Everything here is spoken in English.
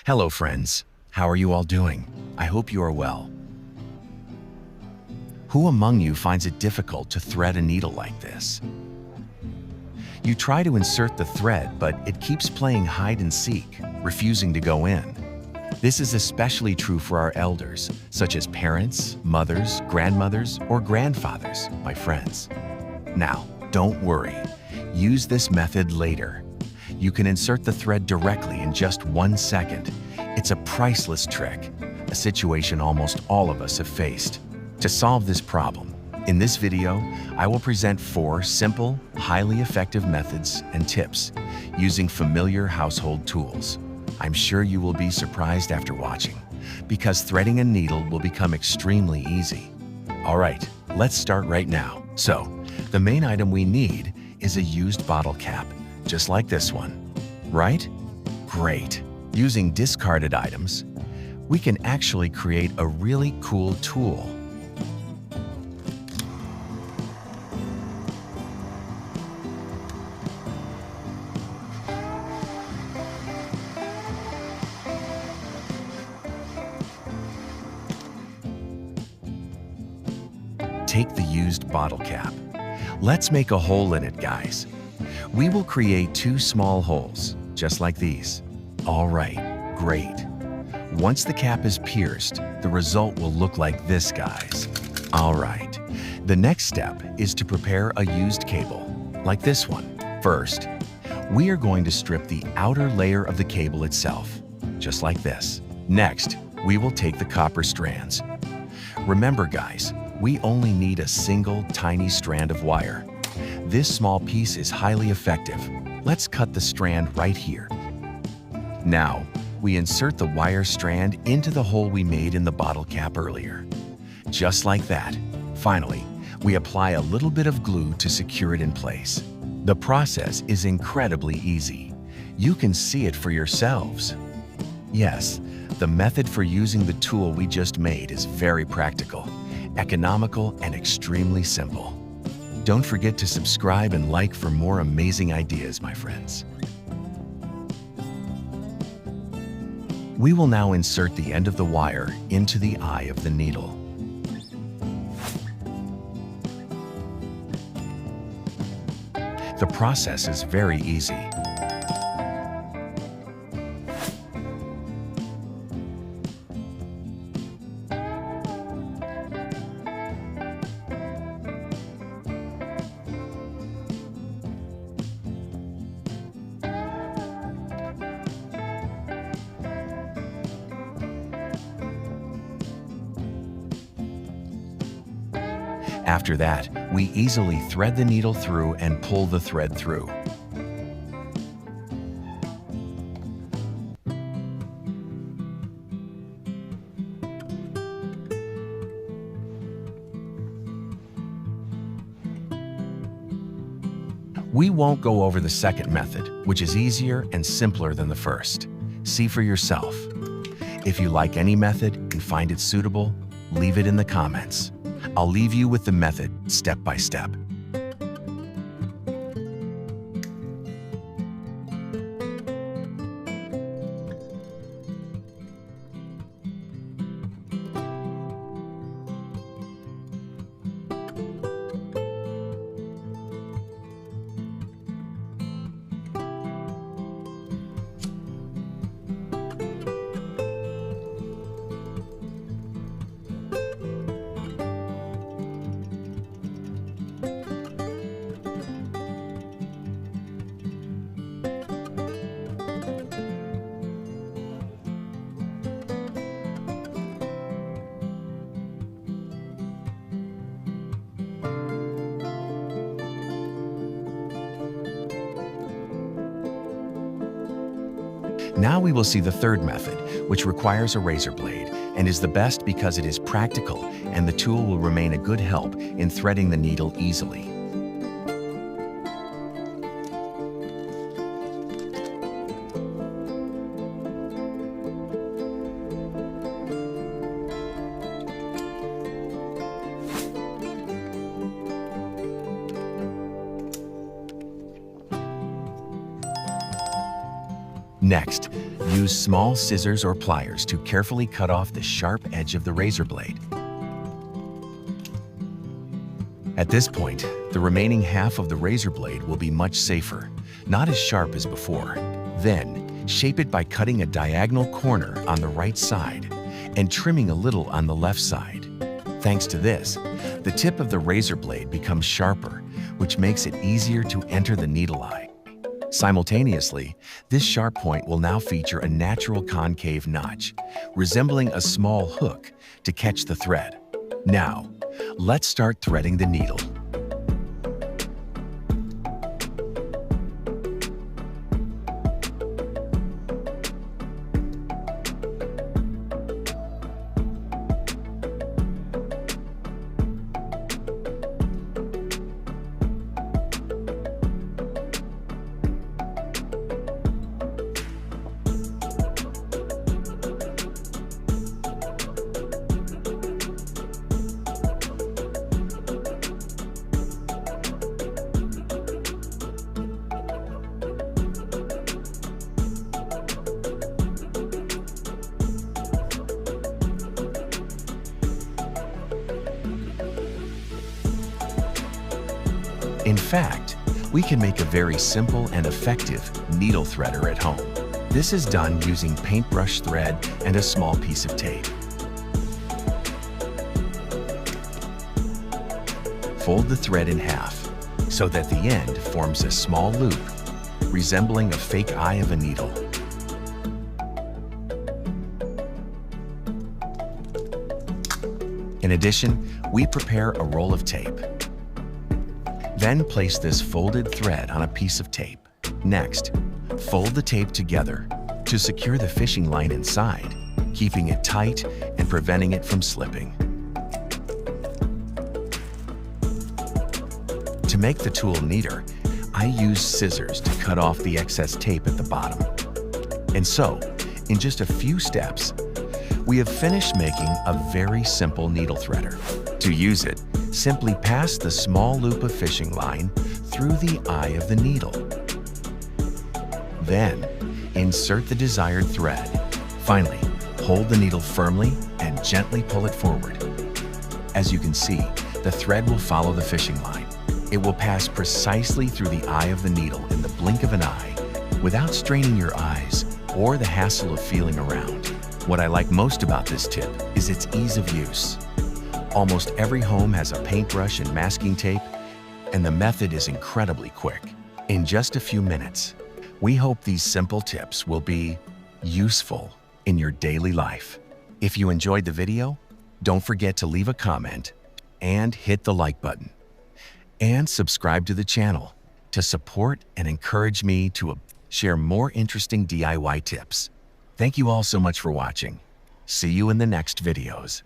Hello friends, how are you all doing? I hope you are well. Who among you finds it difficult to thread a needle like this? You try to insert the thread, but it keeps playing hide and seek, refusing to go in. This is especially true for our elders, such as parents, mothers, grandmothers, or grandfathers, my friends. Now, don't worry. Use this method later. You can insert the thread directly in just 1 second. It's a priceless trick, a situation almost all of us have faced. To solve this problem, in this video, I will present 4 simple, highly effective methods and tips using familiar household tools. I'm sure you will be surprised after watching, because threading a needle will become extremely easy. All right, let's start right now. So, the main item we need is a used bottle cap, just like this one, right? Great. Using discarded items, we can actually create a really cool tool. Take the used bottle cap. Let's make a hole in it, guys. We will create 2 small holes, just like these. All right, great. Once the cap is pierced, the result will look like this, guys. All right, the next step is to prepare a used cable, like this one. First, we are going to strip the outer layer of the cable itself, just like this. Next, we will take the copper strands. Remember, guys, we only need a single tiny strand of wire. This small piece is highly effective. Let's cut the strand right here. Now, we insert the wire strand into the hole we made in the bottle cap earlier. Just like that. Finally, we apply a little bit of glue to secure it in place. The process is incredibly easy. You can see it for yourselves. Yes, the method for using the tool we just made is very practical, economical, and extremely simple. Don't forget to subscribe and like for more amazing ideas, my friends. We will now insert the end of the wire into the eye of the needle. The process is very easy. After that, we easily thread the needle through and pull the thread through. We won't go over the second method, which is easier and simpler than the first. See for yourself. If you like any method and find it suitable, leave it in the comments. I'll leave you with the method step by step. Now we will see the third method, which requires a razor blade and is the best because it is practical and the tool will remain a good help in threading the needle easily. Next, Use small scissors or pliers to carefully cut off the sharp edge of the razor blade. At this point, the remaining half of the razor blade will be much safer, not as sharp as before. Then, shape it by cutting a diagonal corner on the right side and trimming a little on the left side. Thanks to this, the tip of the razor blade becomes sharper, which makes it easier to enter the needle eye. Simultaneously, this sharp point will now feature a natural concave notch, resembling a small hook to catch the thread. Now, let's start threading the needle. In fact, we can make a very simple and effective needle threader at home. This is done using paintbrush thread and a small piece of tape. Fold the thread in half so that the end forms a small loop, resembling a fake eye of a needle. In addition, we prepare a roll of tape. Then place this folded thread on a piece of tape. Next, fold the tape together to secure the fishing line inside, keeping it tight and preventing it from slipping. To make the tool neater, I use scissors to cut off the excess tape at the bottom. And so, in just a few steps, we have finished making a very simple needle threader. To use it, simply pass the small loop of fishing line through the eye of the needle. Then, insert the desired thread. Finally, hold the needle firmly and gently pull it forward. As you can see, the thread will follow the fishing line. It will pass precisely through the eye of the needle in the blink of an eye, without straining your eyes or the hassle of feeling around. What I like most about this tip is its ease of use. Almost every home has a paintbrush and masking tape, and the method is incredibly quick. In just a few minutes, we hope these simple tips will be useful in your daily life. If you enjoyed the video, don't forget to leave a comment and hit the like button. And subscribe to the channel to support and encourage me to share more interesting DIY tips. Thank you all so much for watching. See you in the next videos.